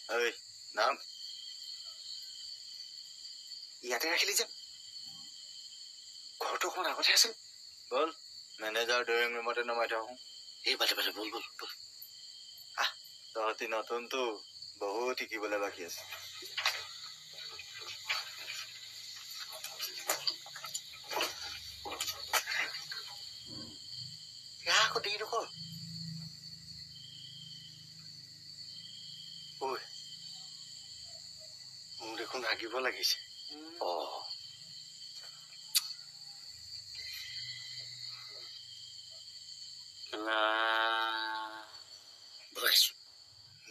ঐ নাম ইয়াতে ৰাখিলি যে ঘৰটো অকণমান আগতে আছিল বল মেনেজাৰ ড্ৰয়িং ৰুমতে নমাই থাকোঁ এই বাটে বাটে বল বল বল আহ তহঁতি নতুনতো বহুত শিকিবলৈ বাকী আছে আকৌ দেৰি নকৰ ঐ মোক দেখোন হাগিব লাগিছে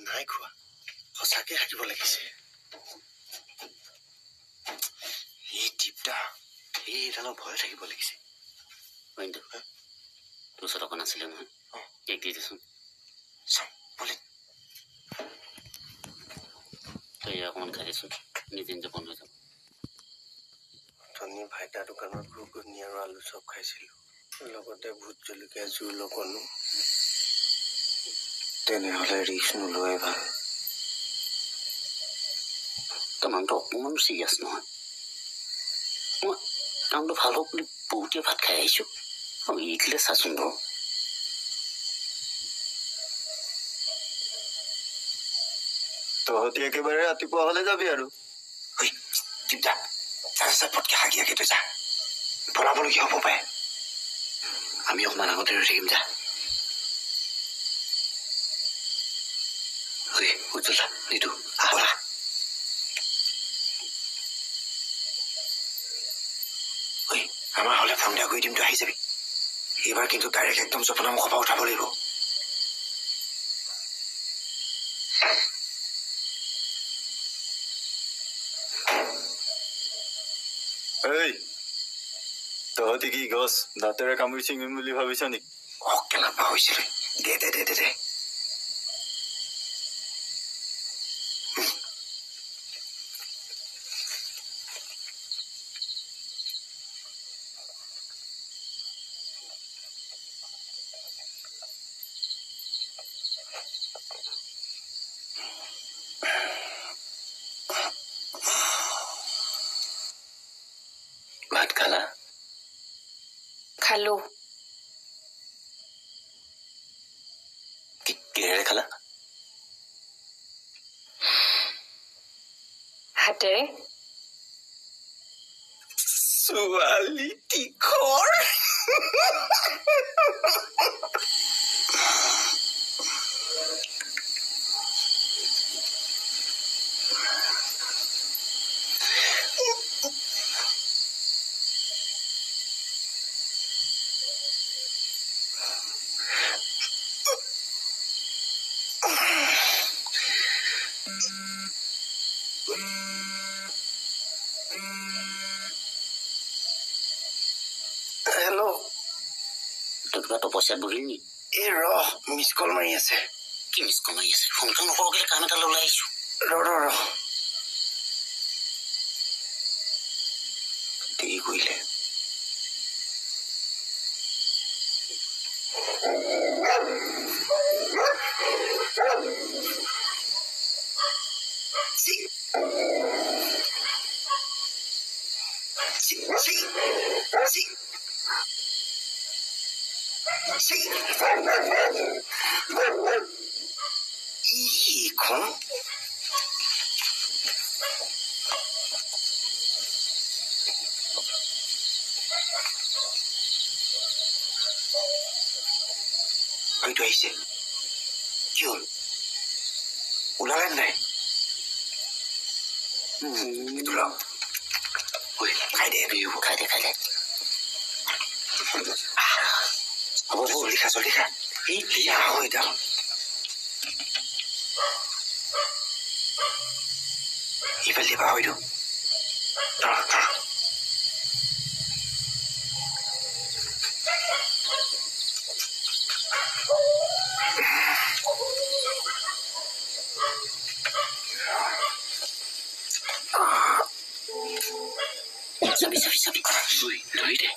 নাই খোৱা সঁচাকে হাগিব লাগিছে এই টিপটা এইডালৰ ভয় থাকিব লাগিছে তোৰ ওচৰত অকণ আছিলে নহয় কেক দি দেচোন চাওঁ বলে তই অকণমান খাই দেচোন নিজে নিজে বন্ধ হৈ যাব ধনী ভাইটা দোকানত ঘুগুনি আৰু আলু চব খাইছিলো লগতে ভোট জলকীয়া জোল অকণো তেনেহ'লে ৰিক্স নোলোৱাই ভাল তই মানুহটো অকণমান চিৰিয়াছ নহয় মই কামটো ভাল হওক বুলি বহুতে ভাত খাই আহিছোঁ আৰু ইডলে চাচোন বাৰু তহঁতি একেবাৰে ৰাতিপুৱা হ'লে যাবি আৰু পটকে হাগি হাগি তই যা পলাবলগীয়া হ'ব পাৰে আমি অকণমান আগতে ৰৈ থাকিম যা উজ্জ্বল নিদু বলা আমাৰ হ'লে ফোন এটা কৰি দিম তই আহি যাবি এইবাৰ কিন্তু ডাইৰেক্ট একদম জপনা মুখৰ পৰা উঠাব লাগিব তহঁতি কি গছ দাঁতেৰে কামুৰি ছিঙিম বুলি ভাবিছ নেকি কেলা পাহৰিছিলো দে দে দে দে দে ভাত খালা খালো কিহেৰে খালা হাতেৰে ছোৱালী তীখৰ হেল্ল' তোৰ কিবা তপস্যাত বহিল নি এই মিছ কল মাৰি আছে কি মিছ কল মাৰি আছে ফোনটো নকৰোঁ কাম এটা ওলাই আহিছো ৰ দেৰি কৰিলে এইখন হয়তো আহিছে কি হ'ল ওলালে নাই খাই দে খাই দে হ'ব জলদি খা আহো এতিয়া ইফালে দিবা হয়তো যাবি লৈ দে